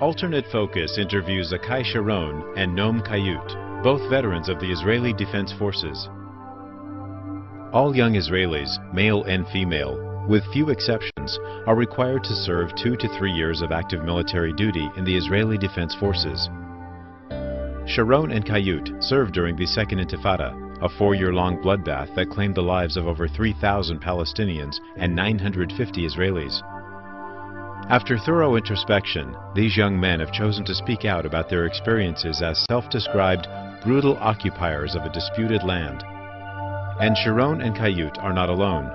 Alternate Focus interviews Akai Sharon and Noam Kayut, both veterans of the Israeli Defense Forces. All young Israelis, male and female, with few exceptions, are required to serve 2 to 3 years of active military duty in the Israeli Defense Forces. Sharon and Kayut served during the Second Intifada, a 4-year-long bloodbath that claimed the lives of over 3,000 Palestinians and 950 Israelis. After thorough introspection, these young men have chosen to speak out about their experiences as self-described brutal occupiers of a disputed land. And Sharon and Kayut are not alone.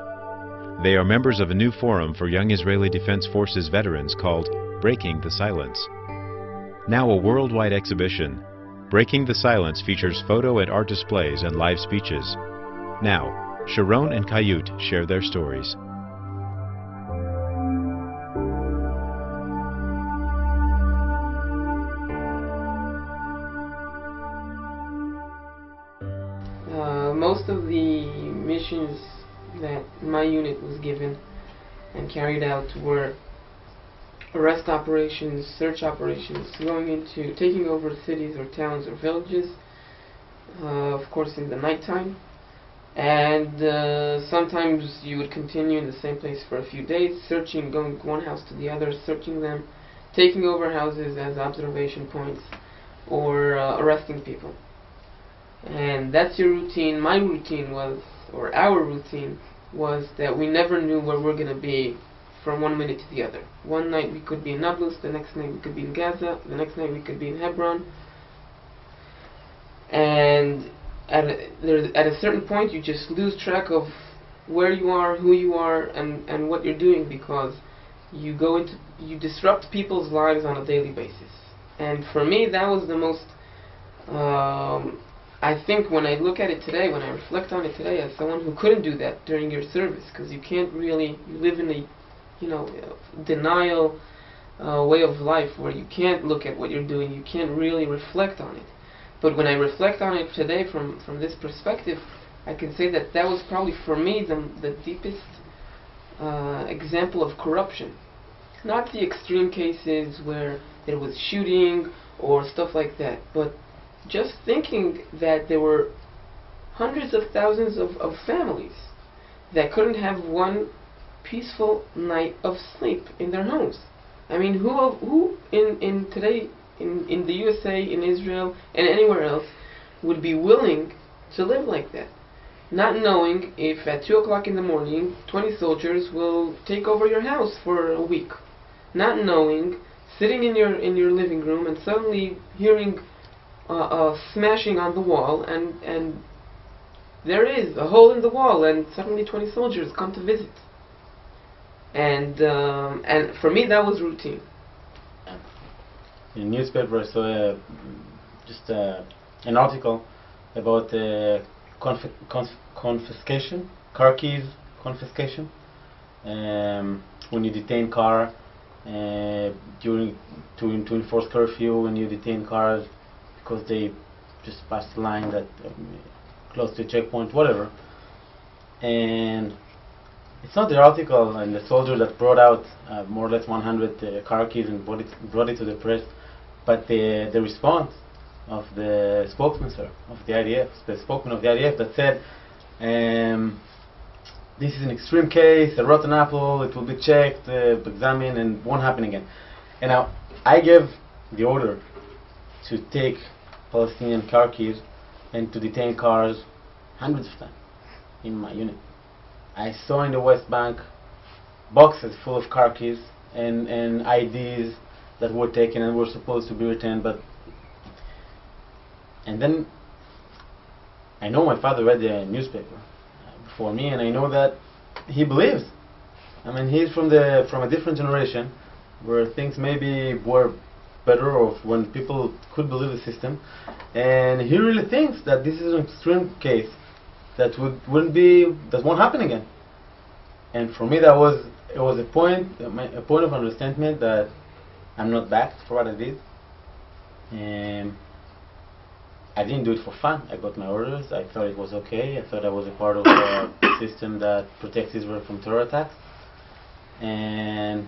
They are members of a new forum for young Israeli Defense Forces veterans called Breaking the Silence. Now a worldwide exhibition, Breaking the Silence features photo and art displays and live speeches. Now, Sharon and Kayut share their stories. Most of the missions that my unit was given and carried out were arrest operations, search operations, going into taking over cities or towns or villages, of course in the nighttime, and sometimes you would continue in the same place for a few days, searching, going one house to the other, searching them, taking over houses as observation points, or arresting people. And that's your routine. My routine was, or our routine was, that we never knew where we're going to be from one minute to the other. One night we could be in Nablus, the next night we could be in Gaza, the next night we could be in Hebron. And at a certain point you just lose track of where you are, who you are, and what you're doing, because you disrupt people's lives on a daily basis. And for me that was the most I think when I look at it today, when I reflect on it today, as someone who couldn't do that during your service, because you can't really, you live in a denial way of life where you can't look at what you're doing, you can't really reflect on it. But when I reflect on it today from this perspective, I can say that that was probably for me the deepest example of corruption. Not the extreme cases where there was shooting or stuff like that, but just thinking that there were hundreds of thousands of families that couldn't have one peaceful night of sleep in their homes. I mean, who in today in the USA, in Israel, and anywhere else would be willing to live like that? Not knowing if at 2 o'clock in the morning 20 soldiers will take over your house for a week. Not knowing, sitting in your living room and suddenly hearing smashing on the wall, and there is a hole in the wall, and suddenly 20 soldiers come to visit. And for me that was routine. In the newspaper I saw an article about confiscation, car keys confiscation. When you detain car to enforce curfew, when you detain cars because they just passed the line that close to a checkpoint, whatever. And it's not the article and the soldier that brought out more or less 100 car keys and brought it to the press, but the response of the spokesman, of the IDF, the spokesman of the IDF, that said, this is an extreme case, a rotten apple, it will be checked, examined, and won't happen again. And now I gave the order to take Palestinian car keys and to detain cars hundreds of times in my unit. I saw in the West Bank boxes full of car keys and IDs that were taken and were supposed to be returned, and then I know my father read the newspaper before me, and I know that he believes. I mean, he's from a different generation where things maybe were better, or when people could believe the system, and he really thinks that this is an extreme case that won't happen again. And for me, it was a point of understanding that I'm not backed for what I did, and I didn't do it for fun. I got my orders. I thought it was okay. I thought I was a part of a system that protects Israel from terror attacks, and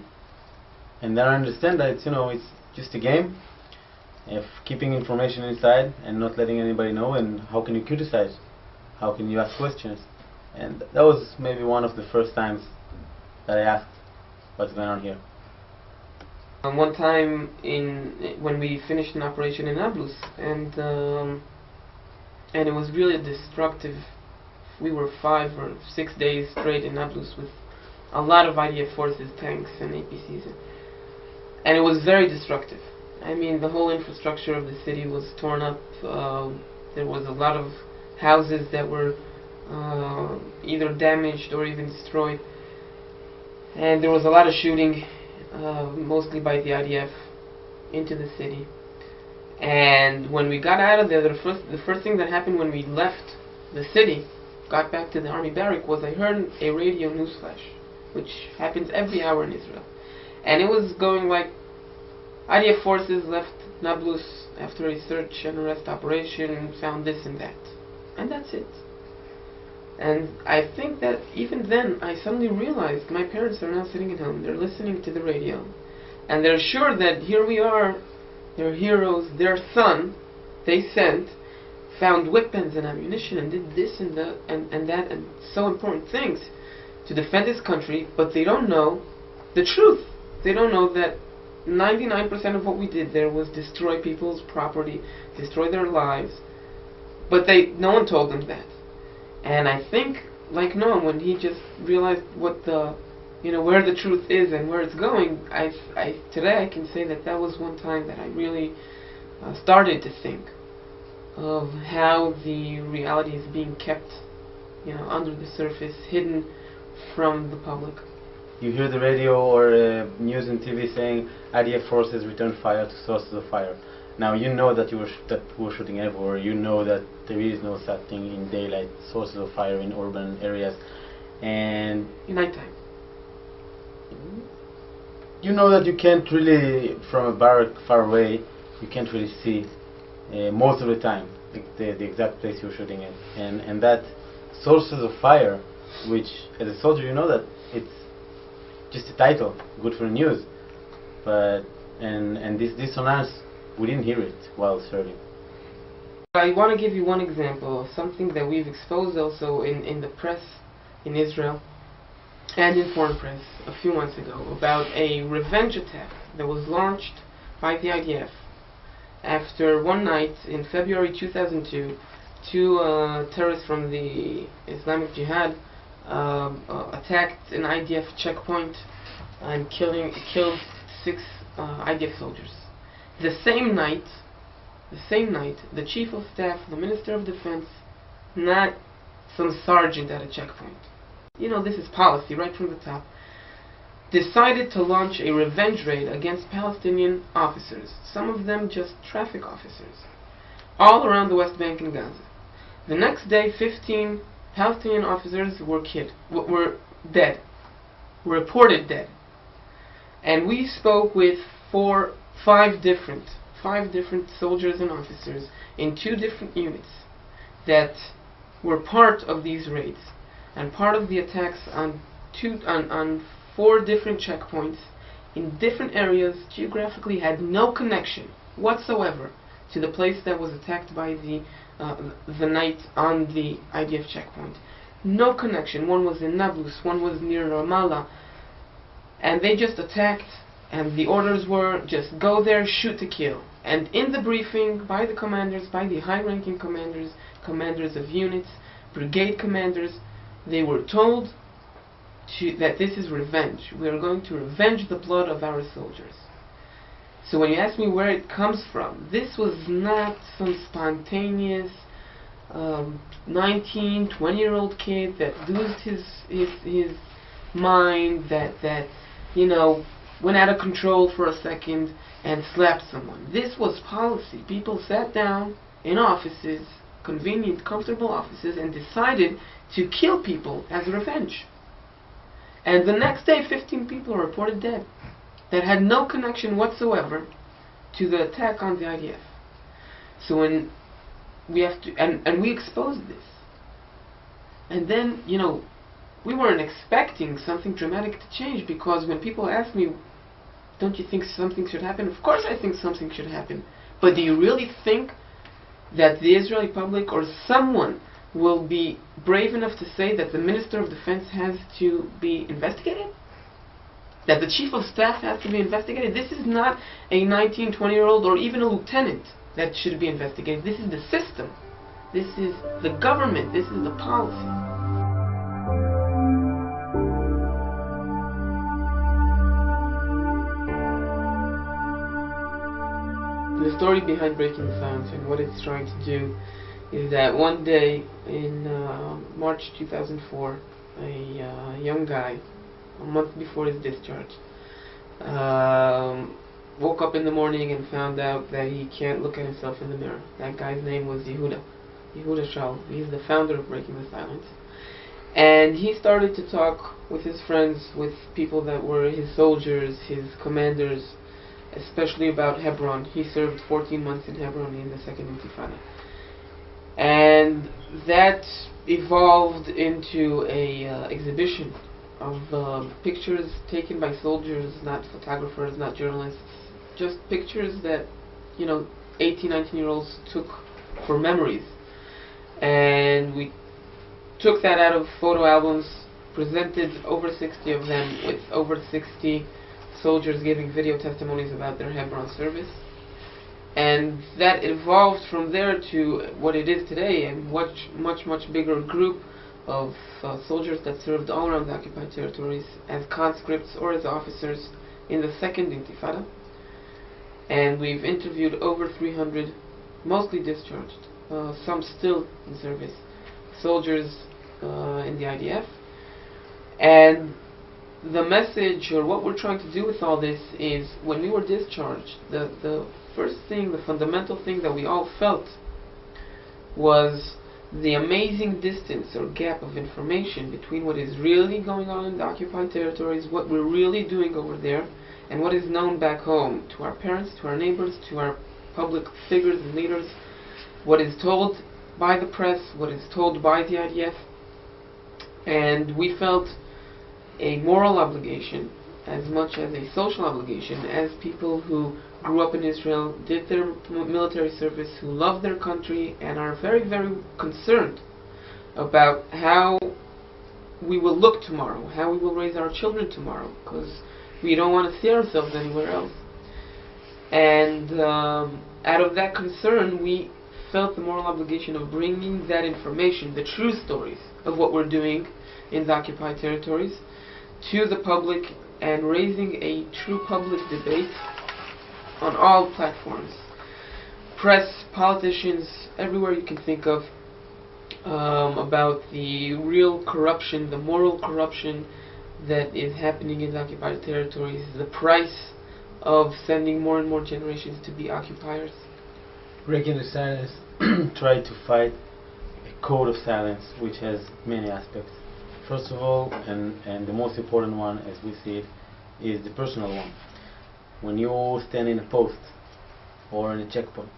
then I understand that it's just a game, if keeping information inside and not letting anybody know, and how can you criticize, how can you ask questions. And that was maybe one of the first times that I asked what's going on here. One time when we finished an operation in Nablus, and it was really destructive. We were 5 or 6 days straight in Nablus with a lot of IDF forces, tanks and APCs, and it was very destructive. I mean, the whole infrastructure of the city was torn up. There was a lot of houses that were either damaged or even destroyed, and there was a lot of shooting, mostly by the IDF, into the city. And when we got out of there, the first thing that happened when we left the city, got back to the army barrack, was I heard a radio news flash, which happens every hour in Israel, and it was going like, IDF forces left Nablus after a search and arrest operation, found this and that, and that's it. And I think that even then I suddenly realized my parents are now sitting at home, they're listening to the radio, and they're sure that here we are, their heroes, their son, they sent, found weapons and ammunition and did this and that and so important things to defend his country, but they don't know the truth. They don't know that 99% of what we did there was destroy people's property, destroy their lives, but no one told them that. And I think, like Noam, when he just realized what where the truth is and where it's going, today I can say that was one time that I really started to think of how the reality is being kept, under the surface, hidden from the public. You hear the radio or news and TV saying IDF forces return fire to sources of fire. Now you know that we were shooting everywhere. You know that there is no such thing in daylight, sources of fire in urban areas, and in nighttime. You know that you can't really, from a barrack far away, you can't really see most of the time the exact place you're shooting at, and that sources of fire, which as a soldier you know that it's just a title, good for the news, but and this dissonance, we didn't hear it while serving. I want to give you one example of something that we've exposed also in the press in Israel and in foreign press a few months ago about a revenge attack that was launched by the IDF after one night in February 2002. Two terrorists from the Islamic Jihad attacked an IDF checkpoint and killed 6 IDF soldiers. The same night, the Chief of Staff, the Minister of Defense, not some sergeant at a checkpoint, this is policy right from the top, decided to launch a revenge raid against Palestinian officers, some of them just traffic officers, all around the West Bank and Gaza. The next day, 15 Palestinian officers were dead, were reported dead. And we spoke with 5 different soldiers and officers in 2 different units that were part of these raids and part of the attacks on 4 different checkpoints in different areas, geographically had no connection whatsoever to the place that was attacked by the night on the IDF checkpoint. No connection. One was in Nablus, one was near Ramallah, and they just attacked, and the orders were just go there, shoot to kill. And in the briefing by the commanders, by the high-ranking commanders of units, brigade commanders, they were told that this is revenge. We are going to revenge the blood of our soldiers. So when you ask me where it comes from, this was not some spontaneous 19, 20-year-old kid that lost his mind, that went out of control for a second and slapped someone. This was policy. People sat down in offices, convenient, comfortable offices, and decided to kill people as revenge. And the next day, 15 people were reported dead that had no connection whatsoever to the attack on the IDF. So when we have to, and we exposed this. And then, we weren't expecting something dramatic to change, because when people ask me, don't you think something should happen? Of course I think something should happen. But do you really think that the Israeli public or someone will be brave enough to say that the Minister of Defense has to be investigated? That the Chief of Staff has to be investigated? This is not a 19, 20-year-old or even a lieutenant that should be investigated. This is the system. This is the government. This is the policy. The story behind Breaking the Silence and what it's trying to do is that one day in March 2004, a young guy, a month before his discharge, woke up in the morning and found out that he can't look at himself in the mirror. That guy's name was Yehuda Shaul. He's the founder of Breaking the Silence. And he started to talk with his friends, with people that were his soldiers, his commanders, especially about Hebron. He served 14 months in Hebron in the Second Intifada. And that evolved into a exhibition of pictures taken by soldiers, not photographers, not journalists, just pictures that, 18, 19-year-olds took for memories. And we took that out of photo albums, presented over 60 of them, with over 60 soldiers giving video testimonies about their Hebron service. And that evolved from there to what it is today, a much bigger group of soldiers that served all around the occupied territories as conscripts or as officers in the Second Intifada. And we've interviewed over 300, mostly discharged, some still in service, soldiers in the IDF. And the message, or what we're trying to do with all this, is when we were discharged, the first thing, the fundamental thing that we all felt was the amazing distance or gap of information between what is really going on in the occupied territories, what we're really doing over there, and what is known back home to our parents, to our neighbors, to our public figures and leaders, what is told by the press, what is told by the IDF. And we felt a moral obligation as much as a social obligation as people who grew up in Israel, did their military service, who love their country and are very, very concerned about how we will look tomorrow, how we will raise our children tomorrow, because we don't want to see ourselves anywhere else. And out of that concern, we felt the moral obligation of bringing that information, the true stories of what we're doing in the occupied territories, to the public, and raising a true public debate on all platforms. Press, politicians, everywhere you can think of, about the real corruption, the moral corruption that is happening in the occupied territories, the price of sending more and more generations to be occupiers. Breaking the Silence tried to fight a code of silence which has many aspects. First of all, and the most important one as we see it, is the personal one. When you stand in a post or in a checkpoint,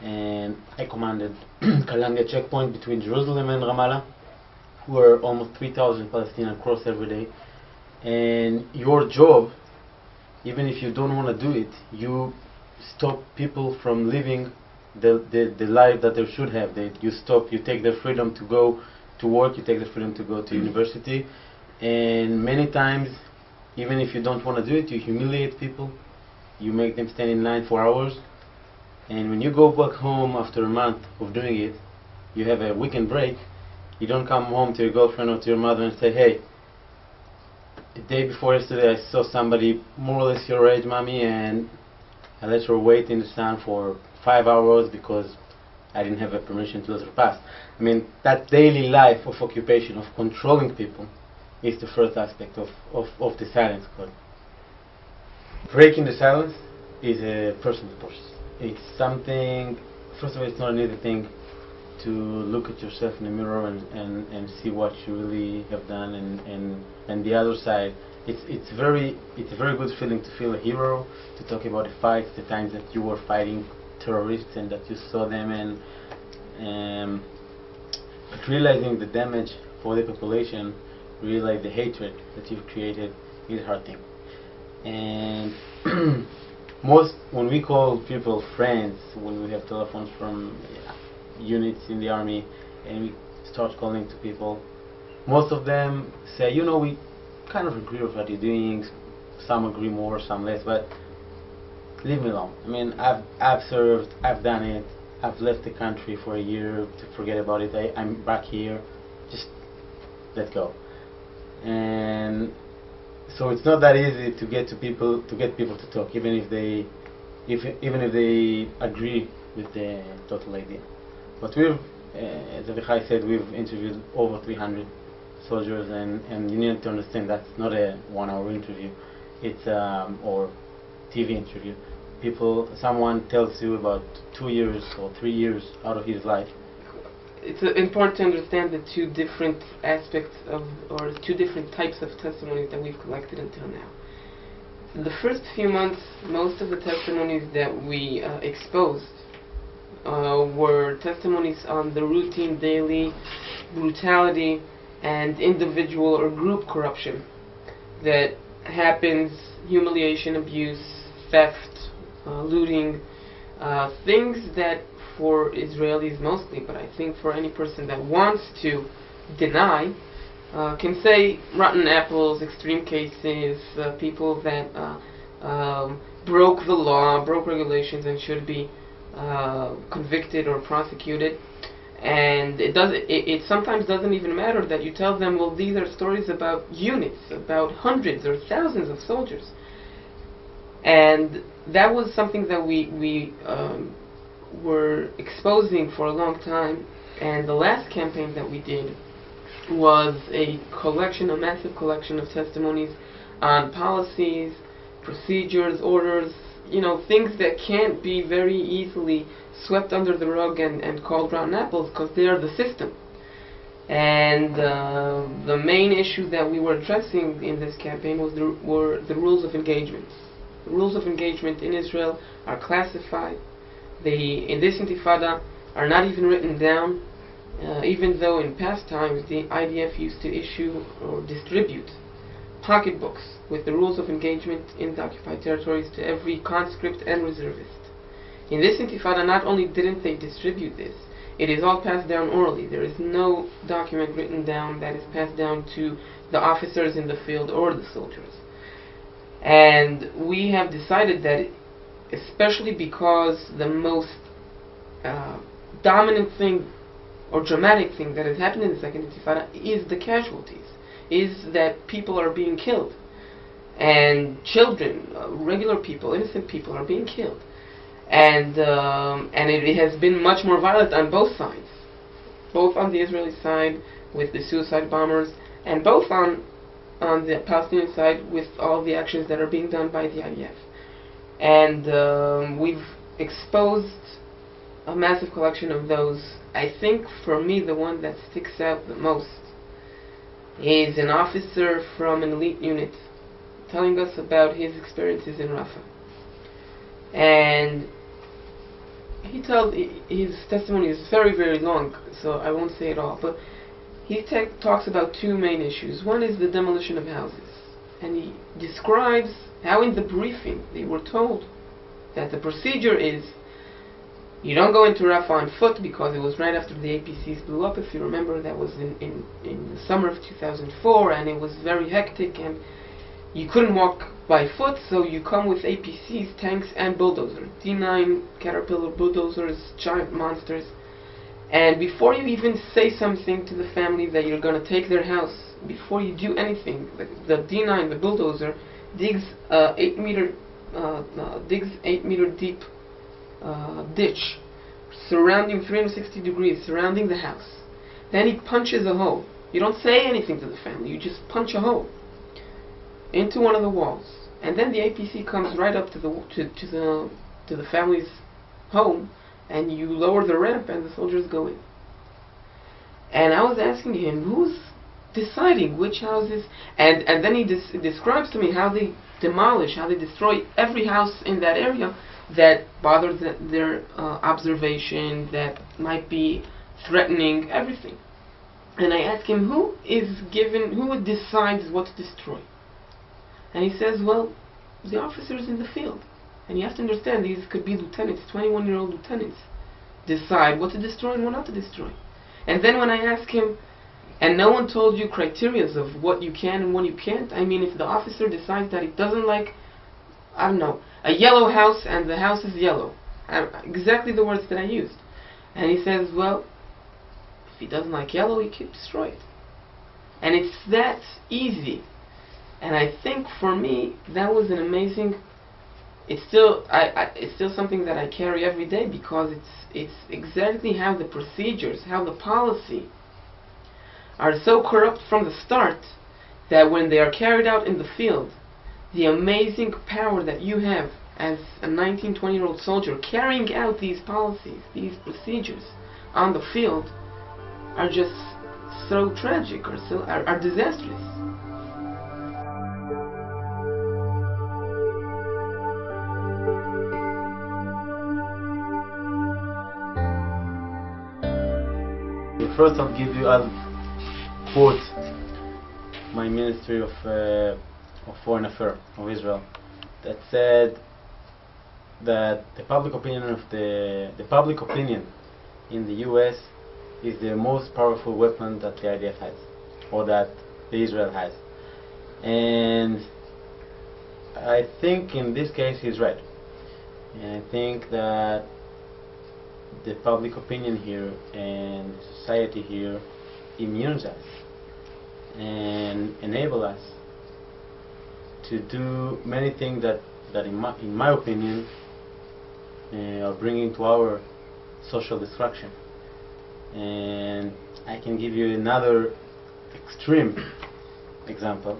and I commanded Kalanga checkpoint between Jerusalem and Ramallah, where almost 3,000 Palestinians cross every day, and your job, even if you don't want to do it, you stop people from living the life that they should have. You take their freedom to go to work, you take the freedom to go to university, and many times, even if you don't want to do it, you humiliate people, you make them stand in line for hours, and when you go back home after a month of doing it, you have a weekend break, you don't come home to your girlfriend or to your mother and say, hey, the day before yesterday I saw somebody more or less your age, mommy, and I let her wait in the sun for 5 hours because I didn't have a permission to let her pass. I mean, that daily life of occupation, of controlling people, is the first aspect of the silence code. Breaking the silence is a personal process. It's something, first of all, it's not an easy thing to look at yourself in the mirror and see what you really have done, and the other side, it's a very good feeling to feel a hero, to talk about the fights, the times that you were fighting terrorists and that you saw them, but realizing the damage for the population, realize the hatred that you've created, is a hard thing. And most, when we call people friends, when we have telephones from units in the army, and we start calling to people, most of them say, you know, we kind of agree with what you're doing. Some agree more, some less, but leave me alone. I mean, I've served, I've done it, I've left the country for a year to forget about it. I'm back here, just let go. And so it's not that easy to get people to talk, even if they agree with the total idea. But we've, as Avichai said, we've interviewed over 300 soldiers, and you need to understand that's not a 1 hour interview. It's or TV interview. Someone tells you about 2 years or 3 years out of his life. It's important to understand the two different aspects of, or two different types of testimonies that we've collected until now. In the first few months, most of the testimonies that we exposed were testimonies on the routine, daily brutality and individual or group corruption that happens, humiliation, abuse, theft, looting, things that for Israelis mostly, but I think for any person that wants to deny, can say rotten apples, extreme cases, people that broke the law, broke regulations, and should be convicted or prosecuted. And it sometimes doesn't even matter that you tell them, well, these are stories about units, about hundreds or thousands of soldiers. And that was something that we were exposing for a long time. And the last campaign that we did was a massive collection of testimonies on policies, procedures, orders, things that can't be very easily swept under the rug and called rotten apples, because they are the system. And the main issue that we were addressing in this campaign were the rules of engagement. The rules of engagement in Israel are classified. In this intifada are not even written down, even though in past times the IDF used to issue or distribute pocketbooks with the rules of engagement in the occupied territories to every conscript and reservist. In this intifada, not only didn't they distribute this, it is all passed down orally. There is no document written down that is passed down to the officers in the field or the soldiers. And we have decided that, especially because the most dominant thing or dramatic thing that has happened in the second intifada is the casualties, is that people are being killed, and children, regular people, innocent people are being killed, and it has been much more violent on both sides, both on the Israeli side with the suicide bombers, and both on the Palestinian side with all the actions that are being done by the IDF. And we've exposed a massive collection of those. I think for me the one that sticks out the most is an officer from an elite unit telling us about his experiences in Rafah. And his testimony is very, very long, so I won't say it all, but he talks about two main issues. One is the demolition of houses, and he describes how in the briefing they were told that the procedure is you don't go into Rafah on foot, because it was right after the APCs blew up. If you remember, that was in the summer of 2004, and it was very hectic, and you couldn't walk by foot, so you come with APCs, tanks, and bulldozers. D9 Caterpillar bulldozers, giant monsters. And before you even say something to the family that you're going to take their house, before you do anything, the D9, the bulldozer, digs 8 meter deep ditch surrounding 360 degrees, surrounding the house. Then he punches a hole. You don't say anything to the family, you just punch a hole into one of the walls, and then the APC comes right up to the family's home, and you lower the ramp and the soldiers go in. And I was asking him, who's deciding which houses? And then he describes to me how they demolish, how they destroy every house in that area that bothers their observation, that might be threatening, everything. And I asked him, who decides what to destroy? And he says, well, the officers in the field. And you have to understand, these could be lieutenants, 21-year-old lieutenants, decide what to destroy and what not to destroy. And then when I ask him, and no one told you criteria of what you can and what you can't, I mean, if the officer decides that he doesn't like, I don't know, a yellow house and the house is yellow, exactly the words that I used. And he says, well, if he doesn't like yellow, he can destroy it. And it's that easy. And I think for me, that was an amazing, it's still something that I carry every day, because it's exactly how the procedures, how the policy are so corrupt from the start, that when they are carried out in the field, the amazing power that you have as a 19, 20-year-old soldier carrying out these policies, these procedures on the field, are just so tragic, or are disastrous. First, I'll quote my Ministry of Foreign Affairs of Israel, that said that the public opinion in the U.S. is the most powerful weapon that the IDF has, or that Israel has. And I think in this case he's right. And I think that the public opinion here and society here immunes us and enable us to do many things that in my opinion are bringing to our social destruction. And I can give you another extreme example,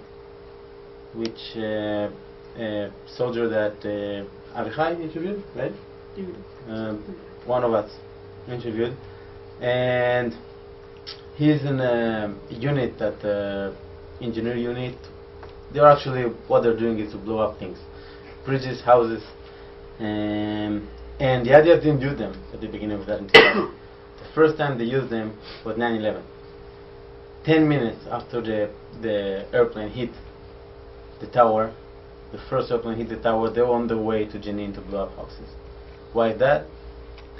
which a soldier that Avichai interviewed, right? One of us interviewed, and he's in a unit, that engineer unit. They're actually, what they're doing is to blow up things, bridges, houses, and the IDF didn't do them at the beginning of that interview. The first time they used them was 9/11. 10 minutes after the airplane hit the tower, the first airplane hit the tower, they were on their way to Jenin to blow up houses. Why that?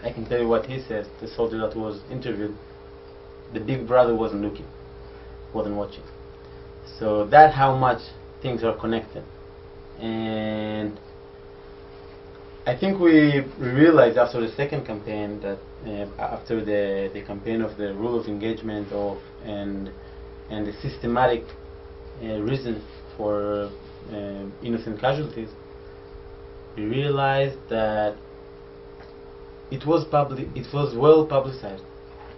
I can tell you what he says, the soldier that was interviewed. The big brother wasn't looking, wasn't watching. So that's how much things are connected. And I think we realized after the second campaign that after the campaign of the rule of engagement and the systematic reason for innocent casualties, we realized that it was well publicized,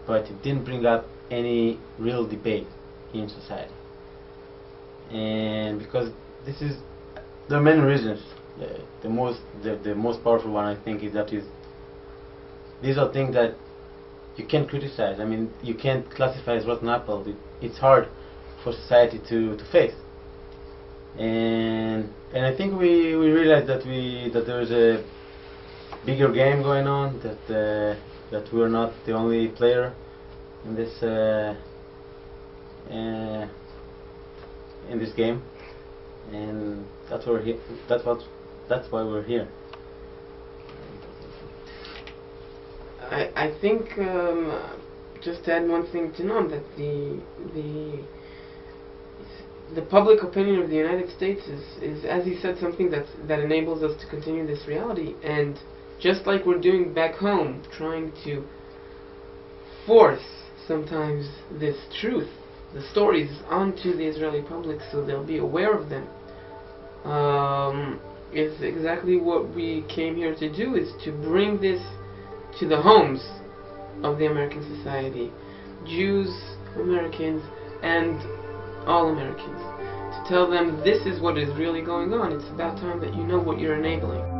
but it didn't bring up any real debate in society. And because there are many reasons. The most powerful one, I think, is that these are things that you can't criticize. I mean, you can't classify as rotten apple. It's hard for society to face. And I think we realized that there is a bigger game going on, that we're not the only player in this game, and that's why we're here. I think just to add one thing to know, that the public opinion of the United States is, as he said, something that enables us to continue this reality. And just like we're doing back home, trying to force sometimes this truth, the stories, onto the Israeli public so they'll be aware of them, is exactly what we came here to do, is to bring this to the homes of the American society, Jews, Americans, and all Americans, to tell them this is what is really going on. It's about time that you know what you're enabling.